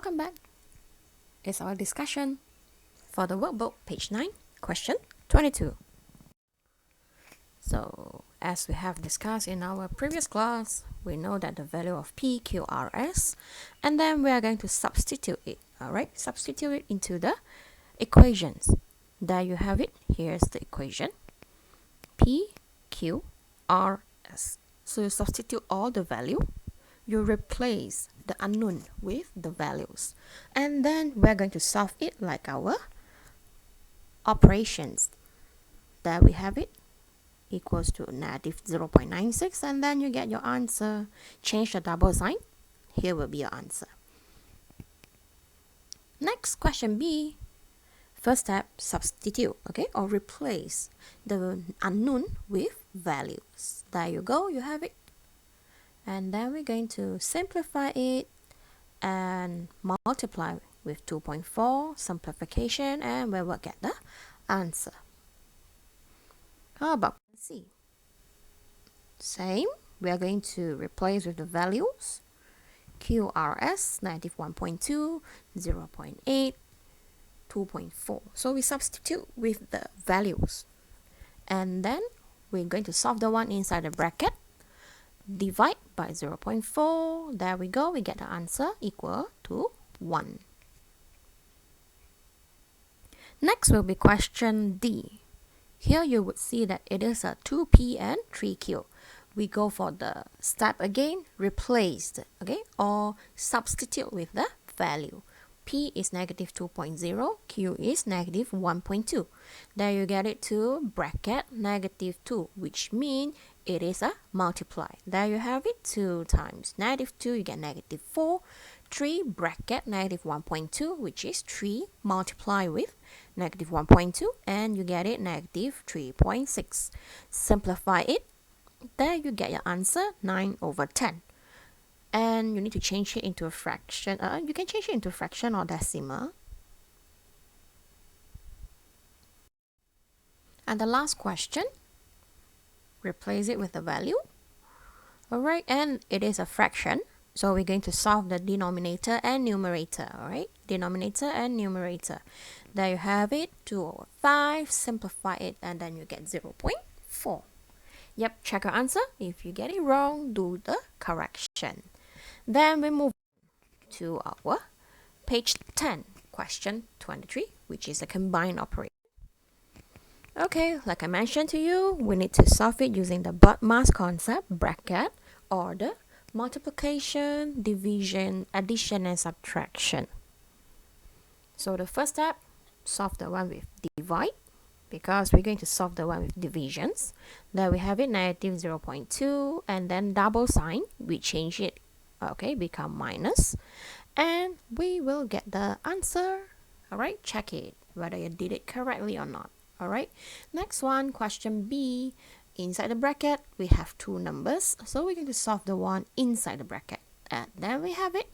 Welcome back. It's our discussion for the workbook, page 9, question 22. So, as we have discussed in our previous class, we know that the value of P, Q, R, S, and then we are going to substitute it, alright? Substitute it into the equations. There you have it. Here's the equation. P, Q, R, S. So you substitute all the value. You replace the unknown with the values. And then we're going to solve it like our operations. There we have it. Equals to negative 0.96, and then you get your answer. Change the double sign. Here will be your answer. Next, question B. First step, substitute, okay, or replace the unknown with values. There you go, you have it. And then we're going to simplify it and multiply with 2.4, simplification, and we will get the answer. How about C? Same, we are going to replace with the values. QRS, negative 1.2, 0.8, 2.4. So we substitute with the values. And then we're going to solve the one inside the bracket. Divide by 0.4. There we go. We get the answer equal to 1. Next will be question D. Here you would see that it is a 2P and 3Q. We go for the step again, replace, okay, or substitute with the value. P is negative 2.0, Q is negative 1.2. There you get it to bracket negative 2, which means it is a multiply. There you have it, 2 times negative 2, you get negative 4. 3 bracket negative 1.2, which is 3 multiply with negative 1.2, and you get it negative 3.6. Simplify it. There you get your answer, 9/10. And you need to change it into a fraction. You can change it into fraction or decimal. And the last question, replace it with the value. Alright, and it is a fraction. So we're going to solve the denominator and numerator. Alright, denominator and numerator. There you have it, 2/5. Simplify it, and then you get 0.4. Yep, check your answer. If you get it wrong, do the correction. Then we move to our page 10, question 23, which is a combined operation. Okay, like I mentioned to you, we need to solve it using the BODMAS concept, bracket, or the multiplication, division, addition, and subtraction. So the first step, solve the one with divide, because we're going to solve the one with divisions. There we have it, negative 0.2, and then double sign, we change it, okay, become minus, and we will get the answer. Alright, check it, whether you did it correctly or not. Alright, next one, question B. Inside the bracket, we have 2 numbers, so we're going to solve the one inside the bracket. And then we have it,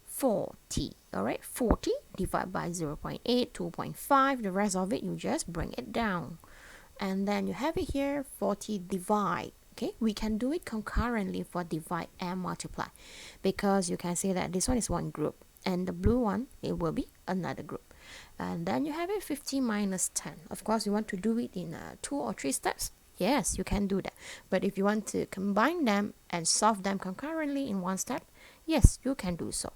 40. Alright, 40 divided by 0.8, 2.5. The rest of it, you just bring it down. And then you have it here, 40 divide. Okay, we can do it concurrently for divide and multiply, because you can see that this one is one group, and the blue one, it will be another group. And then you have it, 50 minus 10. Of course, you want to do it in 2 or 3 steps. Yes, you can do that. But if you want to combine them and solve them concurrently in one step, yes, you can do so.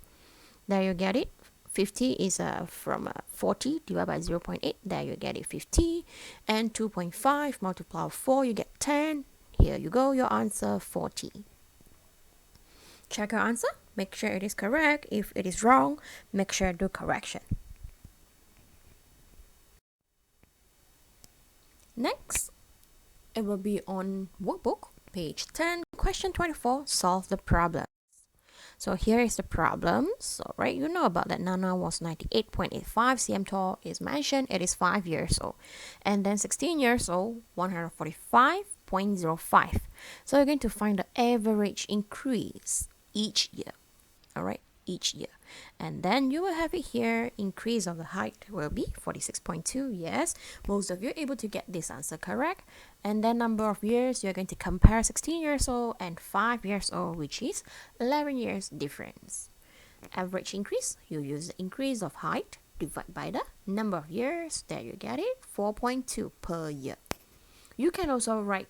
There you get it. 50 is from 40 divided by 0.8. There you get it, 50. And 2.5 multiply 4, you get 10. Here you go, your answer, 40. Check your answer. Make sure it is correct. If it is wrong, make sure to do correction. Next, it will be on workbook, page 10, question 24, solve the problem. So here is the problem. So right, you know about that Nana was 98.85 cm tall is mentioned. It is 5 years old. And then 16 years old, 145.05. So you're going to find the average increase each year. Alright, each year. And then you will have it here, increase of the height will be 46.2. Yes, most of you are able to get this answer correct. And then number of years, you're going to compare 16 years old and 5 years old, which is 11 years difference. Average increase, you use the increase of height, divide by the number of years, there you get it, 4.2 per year. You can also write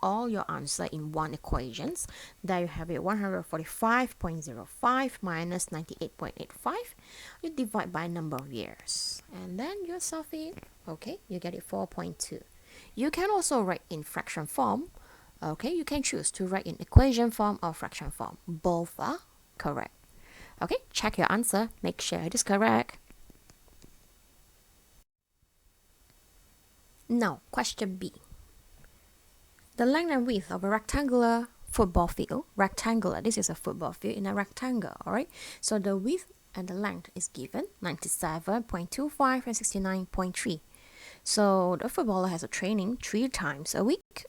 all your answer in one equations. There you have it, 145.05 minus 98.85. You divide by number of years. And then you solve it. Okay, you get it 4.2. You can also write in fraction form. Okay, you can choose to write in equation form or fraction form. Both are correct. Okay, check your answer. Make sure it is correct. Now, question B. The length and width of a rectangular football field. Rectangular, this is a football field in a rectangle, alright? So the width and the length is given, 97.25 and 69.3. So the footballer has a training 3 times a week.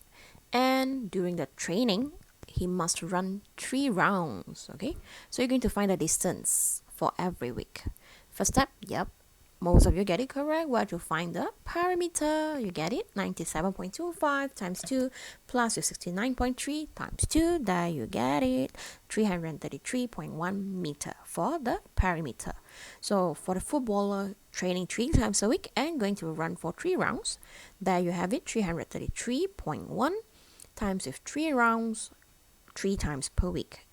And during the training, he must run 3 rounds, okay? So you're going to find the distance for every week. First step, yep. Most of you get it correct. Where to find the perimeter? You get it, 97.25 times 2 plus your 69.3 times 2. There you get it, 333.1 meter for the perimeter. So for the footballer training 3 times a week and going to run for 3 rounds, there you have it, 333.1 times with 3 rounds, 3 times per week.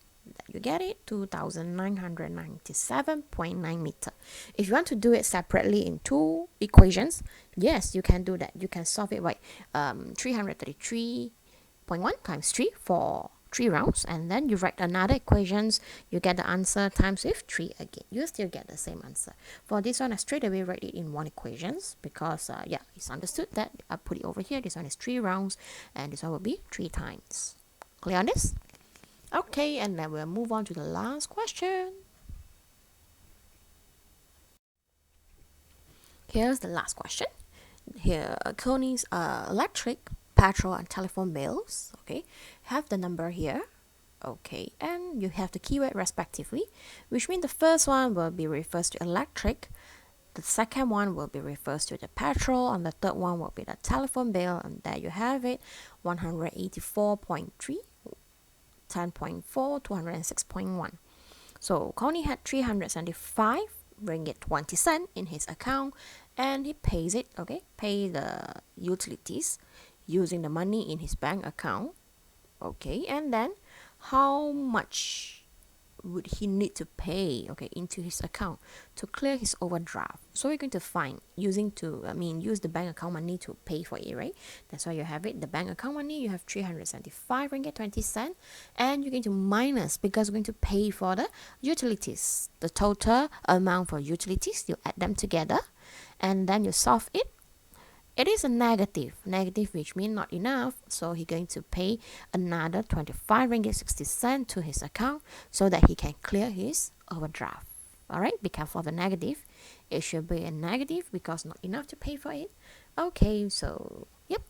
You get it, 2,997.9 meter. If you want to do it separately in 2 equations, yes, you can do that. You can solve it by 333.1 times 3 for 3 rounds, and then you write another equations, you get the answer times with 3 again. You still get the same answer. For this one, I straight away write it in 1 equations because yeah, it's understood that I put it over here. This one is 3 rounds and this one will be 3 times. Clear on this? Okay, and then we'll move on to the last question. Here's the last question. Here, Coney's electric, petrol, and telephone bills. Okay, have the number here. Okay, and you have the keyword respectively, which means the first one will be refers to electric, the second one will be refers to the petrol, and the third one will be the telephone bill. And there you have it, 184.3. 10.4, 206.1. So Connie had 375 ringgit 20 cent in his account, and he pays it, okay, pay the utilities using the money in his bank account. Okay, and then how much would he need to pay, okay, into his account to clear his overdraft? So we're going to find use the bank account money to pay for it, right? That's why you have it, the bank account money, you have 375 ringgit 20 cent, and you're going to minus because we're going to pay for the utilities, the total amount for utilities. You add them together and then you solve it. It is a negative, which means not enough. So he's going to pay another 25 ringgit 60 cent to his account so that he can clear his overdraft. Alright, because of the negative, it should be a negative because not enough to pay for it. Okay, so yep,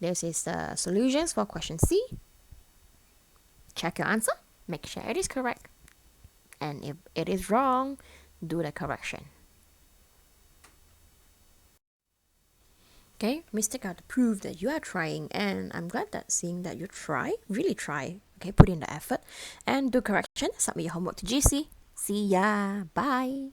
this is the solutions for question C. Check your answer, make sure it is correct. And if it is wrong, do the correction. Okay, mistake out to prove that you are trying, and I'm glad that seeing that you really try, okay, put in the effort and do correction, submit your homework to GC. See ya, bye.